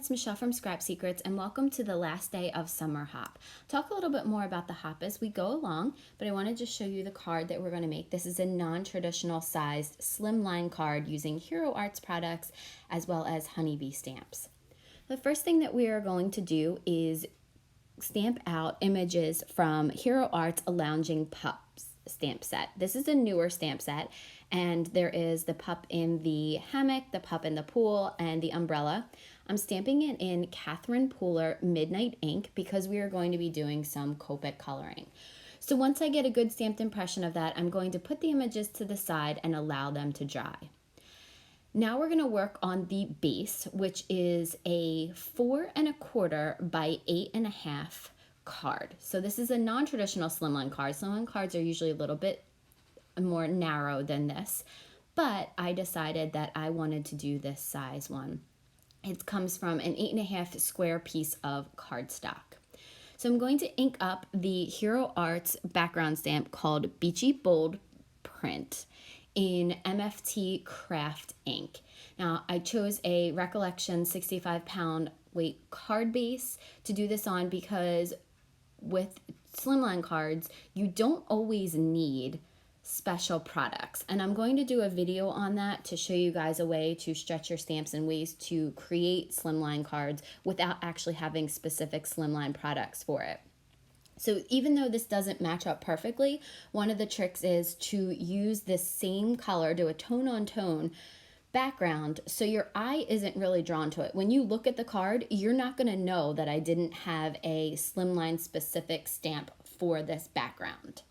it's Michele from Scrap Secrets, and welcome to the last day of Summer Hop. Talk a little bit more about the hop as we go along, but I want to just show you the card that we're going to make. This is a non-traditional sized slimline card using Hero Arts products as well as honeybee stamps. The first thing that we are going to do is stamp out images from Hero Arts A Lounging Pups stamp set. This is a newer stamp set, and there is the pup in the hammock, the pup in the pool, and the umbrella. I'm stamping it in Catherine Pooler Midnight ink because we are going to be doing some Copic coloring. So once I get a good stamped impression of that, I'm going to put the images to the side and allow them to dry. Now we're going to work on the base, which is a 4 1/4 by 8 1/2 card. So this is a non-traditional slimline card. Slimline cards are usually a little bit more narrow than this, but I decided that I wanted to do this size one. It comes from an 8 1/2 square piece of cardstock. So I'm going to ink up the Hero Arts background stamp called Beachy Bold Print in MFT Kraft ink. Now I chose a Recollections 65-pound weight card base to do this on because with slimline cards, you don't always need special products. And I'm going to do a video on that to show you guys a way to stretch your stamps and ways to create slimline cards without actually having specific slimline products for it. So even though this doesn't match up perfectly, one of the tricks is to use this same color, do a tone on tone background so your eye isn't really drawn to it. When you look at the card, you're not going to know that I didn't have a slimline specific stamp for this background.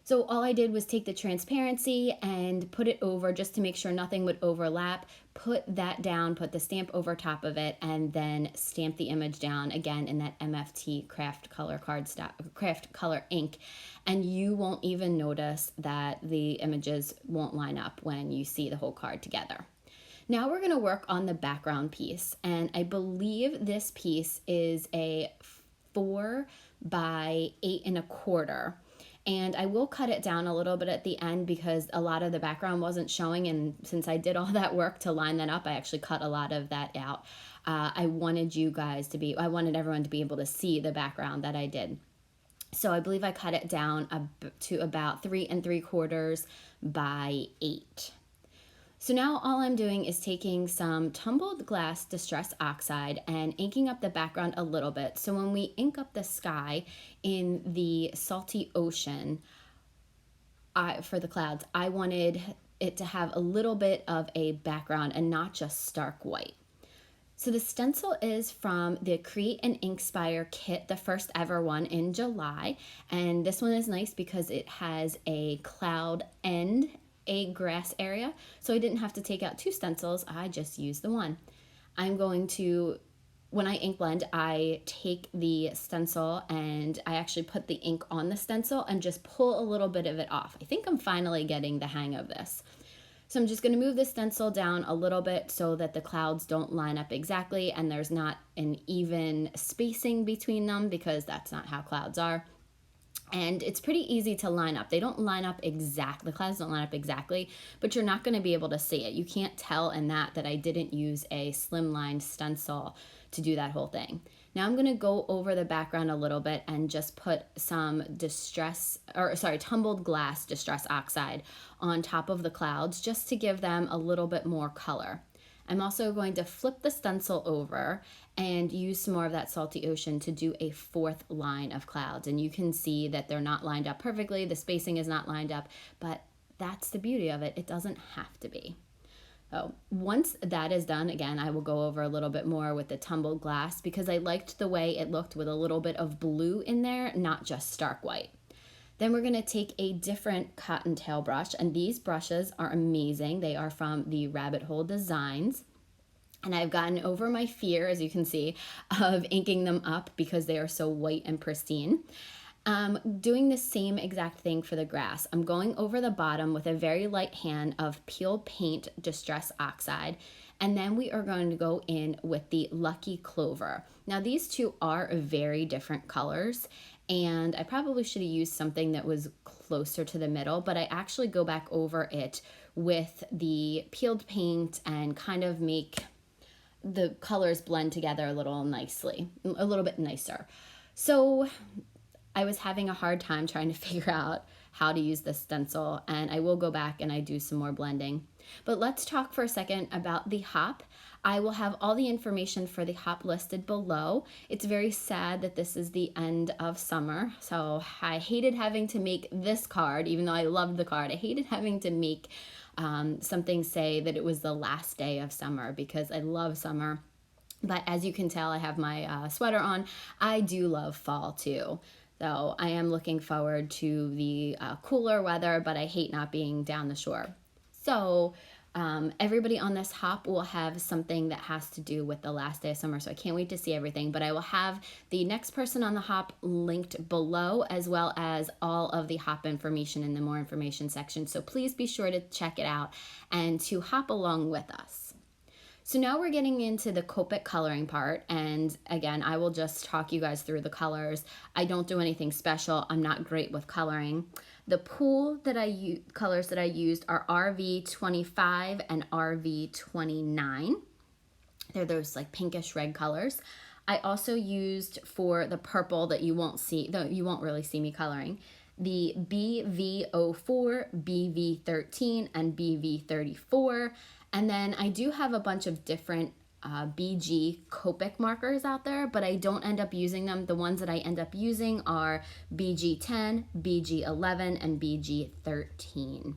So all I did was take the transparency and put it over just to make sure nothing would overlap, put that down, put the stamp over top of it, and then stamp the image down again in that MFT Kraft color Kraft color ink. And you won't even notice that the images won't line up when you see the whole card together. Now we're gonna work on the background piece, and I believe this piece is a 4 by 8 1/4. And I will cut it down a little bit at the end because a lot of the background wasn't showing, and since I did all that work to line that up, I actually cut a lot of that out. I wanted everyone to be able to see the background that I did. So I believe I cut it down to about 3 3/4 by 8. So now all I'm doing is taking some tumbled glass distress oxide and inking up the background a little bit. So when we ink up the sky in the salty ocean for the clouds, I wanted it to have a little bit of a background and not just stark white. So the stencil is from the Create an Inkspire kit, the first ever one in July. And this one is nice because it has a cloud and a grass area, so I didn't have to take out 2 stencils, I just used the one. I'm going to, when I ink blend, I take the stencil and I actually put the ink on the stencil and just pull a little bit of it off. I think I'm finally getting the hang of this. So I'm just going to move the stencil down a little bit so that the clouds don't line up exactly and there's not an even spacing between them because that's not how clouds are. And it's pretty easy to line up. They don't line up exactly, the clouds don't line up exactly, but you're not going to be able to see it. You can't tell in that I didn't use a slimline stencil to do that whole thing. Now I'm going to go over the background a little bit and just put some tumbled glass distress oxide on top of the clouds just to give them a little bit more color. I'm also going to flip the stencil over and use some more of that salty ocean to do a 4th line of clouds. And you can see that they're not lined up perfectly. The spacing is not lined up, but that's the beauty of it. It doesn't have to be. So once that is done, again, I will go over a little bit more with the tumbled glass because I liked the way it looked with a little bit of blue in there, not just stark white. Then we're going to take a different Cottontail brush, and these brushes are amazing. They are from the Rabbit Hole Designs, and I've gotten over my fear, as you can see, of inking them up because they are so white and pristine. Doing the same exact thing for the grass. I'm going over the bottom with a very light hand of Peel Paint Distress Oxide, and then we are going to go in with the Lucky Clover. Now these two are very different colors, and I probably should have used something that was closer to the middle, but I actually go back over it with the peeled paint and kind of make the colors blend together a little nicely, a little bit nicer. So I was having a hard time trying to figure out how to use this stencil, and I will go back and I do some more blending. But let's talk for a second about the hop. I will have all the information for the hop listed below. It's very sad that this is the end of summer, so I hated having to make this card, even though I loved the card. I hated having to make something say that it was the last day of summer, because I love summer. But as you can tell, I have my sweater on. I do love fall too. So I am looking forward to the cooler weather, but I hate not being down the shore. So everybody on this hop will have something that has to do with the last day of summer. So I can't wait to see everything, but I will have the next person on the hop linked below, as well as all of the hop information in the more information section. So please be sure to check it out and to hop along with us. So now we're getting into the Copic coloring part, and again, I will just talk you guys through the colors. I don't do anything special. I'm not great with coloring. The pool that colors that I used are RV25 and RV29. They're those like pinkish red colors. I also used, for the purple that you won't see, though you won't really see me coloring, the BV04, BV13, and BV34. And then I do have a bunch of different BG Copic markers out there, but I don't end up using them. The ones that I end up using are BG10, BG11, and BG13.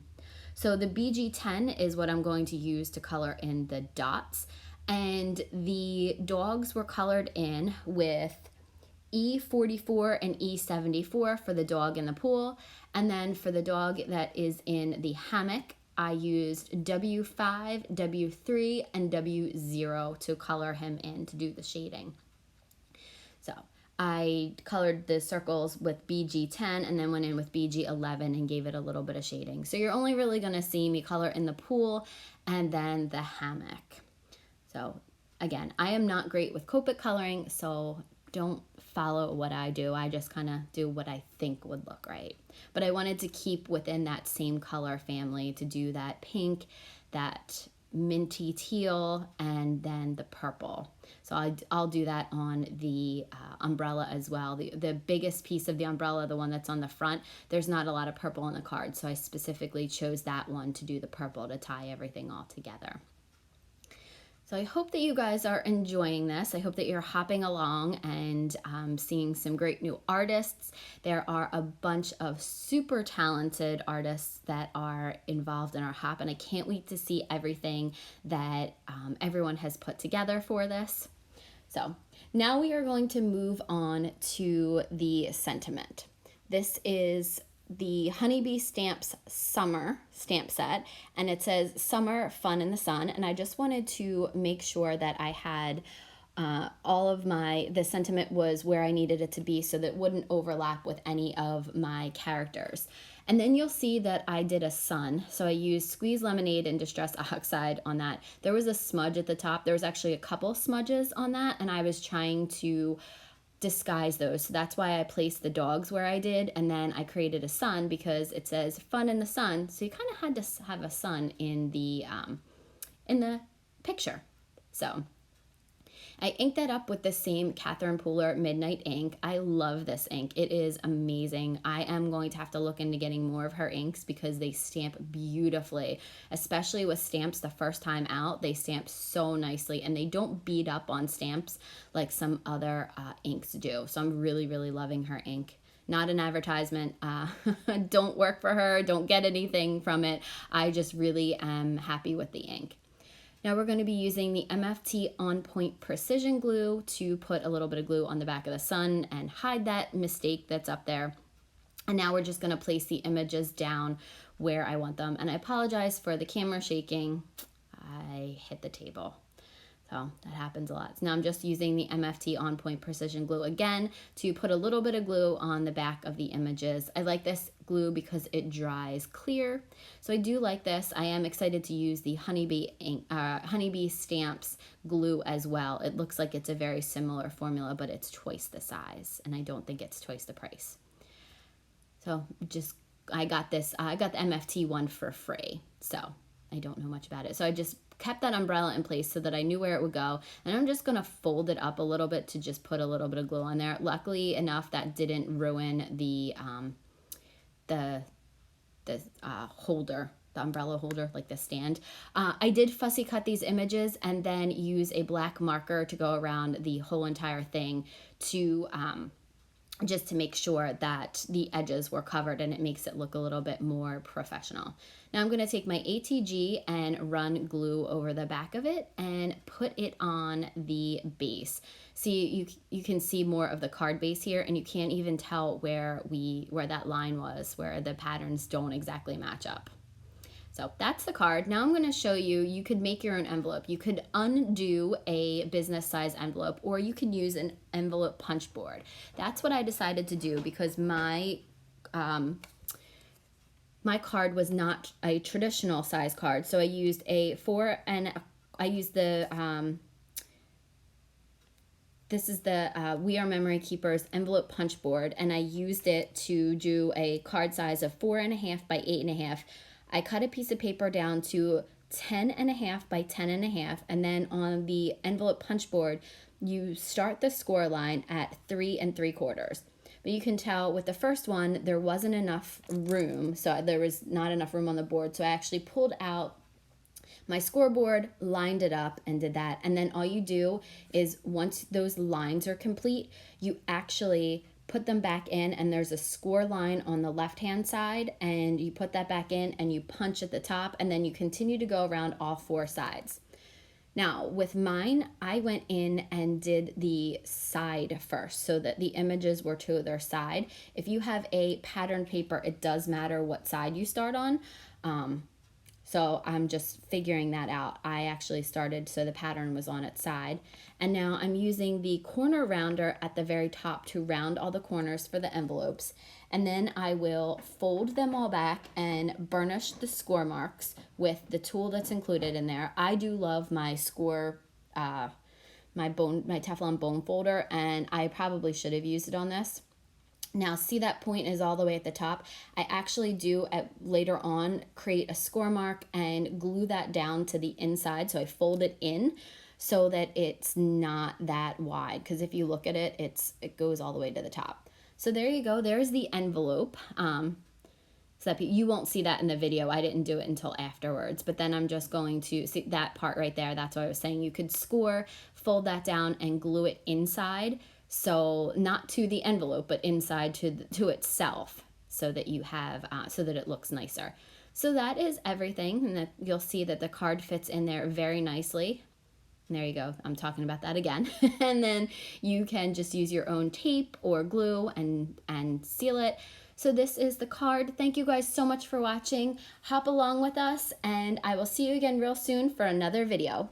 So the BG10 is what I'm going to use to color in the dots. And the dogs were colored in with E44 and E74 for the dog in the pool. And then for the dog that is in the hammock, I used W5, W3, and W0 to color him in, to do the shading. So I colored the circles with BG10 and then went in with BG11 and gave it a little bit of shading. So you're only really going to see me color in the pool and then the hammock. So again, I am not great with Copic coloring, so don't follow what I do. I just kind of do what I think would look right. But I wanted to keep within that same color family to do that pink, that minty teal, and then the purple. So I'll do that on the umbrella as well. The biggest piece of the umbrella, the one that's on the front, there's not a lot of purple on the card, so I specifically chose that one to do the purple to tie everything all together. So I hope that you guys are enjoying this. I hope that you're hopping along and seeing some great new artists. There are a bunch of super talented artists that are involved in our hop, and I can't wait to see everything that everyone has put together for this. So now we are going to move on to the sentiment. This is the Honeybee Stamps Summer stamp set, and it says Summer Fun in the Sun, and I just wanted to make sure that I had all of the sentiment was where I needed it to be so that it wouldn't overlap with any of my characters. And then you'll see that I did a sun, so I used Squeeze Lemonade and Distress Oxide on that. There was a smudge at the top. There was actually a couple smudges on that, and I was trying to disguise those. So that's why I placed the dogs where I did, and then I created a sun because it says fun in the sun. So you kind of had to have a sun in the picture. So I inked that up with the same Catherine Pooler Midnight ink. I love this ink. It is amazing. I am going to have to look into getting more of her inks because they stamp beautifully, especially with stamps the first time out. They stamp so nicely, and they don't bead up on stamps like some other inks do. So I'm really, really loving her ink. Not an advertisement. Don't work for her. Don't get anything from it. I just really am happy with the ink. Now we're going to be using the MFT On Pointe Precision Glue to put a little bit of glue on the back of the sun and hide that mistake that's up there. And now we're just going to place the images down where I want them. And I apologize for the camera shaking. I hit the table. So that happens a lot. So now I'm just using the MFT On Pointe Precision Glue again to put a little bit of glue on the back of the images. I like this glue because it dries clear. So I do like this. I am excited to use the Honeybee Stamps glue as well. It looks like it's a very similar formula, but it's twice the size, and I don't think it's twice the price. So I got the MFT one for free. So I don't know much about it. So I just kept that umbrella in place so that I knew where it would go. And I'm just gonna fold it up a little bit to just put a little bit of glue on there. Luckily enough, that didn't ruin the holder, the umbrella holder, like the stand. I did fussy cut these images and then use a black marker to go around the whole entire thing to just to make sure that the edges were covered, and it makes it look a little bit more professional. Now I'm going to take my ATG and run glue over the back of it and put it on the base. See, you can see more of the card base here, and you can't even tell where that line was, where the patterns don't exactly match up. So that's the card. Now I'm going to show you, you could make your own envelope. You could undo a business size envelope, or you can use an envelope punch board. That's what I decided to do because my card was not a traditional size card. So I used this is the We Are Memory Keepers envelope punch board, and I used it to do a card size of 4.5 by 8.5. I cut a piece of paper down to 10.5 by 10.5, and then on the envelope punch board, you start the score line at 3 3/4. But you can tell with the first one, there wasn't enough room, so there was not enough room on the board, so I actually pulled out my scoreboard, lined it up, and did that. And then all you do is once those lines are complete, you actually put them back in, and there's a score line on the left-hand side, and you put that back in and you punch at the top, and then you continue to go around all 4 sides. Now with mine, I went in and did the side first so that the images were to their side. If you have a pattern paper, it does matter what side you start on. So I'm just figuring that out. I actually started so the pattern was on its side. And now I'm using the corner rounder at the very top to round all the corners for the envelopes. And then I will fold them all back and burnish the score marks with the tool that's included in there. I do love my score, my Teflon bone folder, and I probably should have used it on this. Now see that point is all the way at the top. I actually do later on create a score mark and glue that down to the inside. So I fold it in so that it's not that wide, because if you look at it, it goes all the way to the top. So there you go. There's the envelope. So that you won't see that in the video. I didn't do it until afterwards. But then I'm just going to see that part right there. That's what I was saying. You could score, fold that down, and glue it inside. So not to the envelope, but inside to itself, so that you have so that it looks nicer. So that is everything, and you'll see that the card fits in there very nicely. And there you go. I'm talking about that again. And then you can just use your own tape or glue and seal it. So this is the card. Thank you guys so much for watching. Hop along with us, and I will see you again real soon for another video.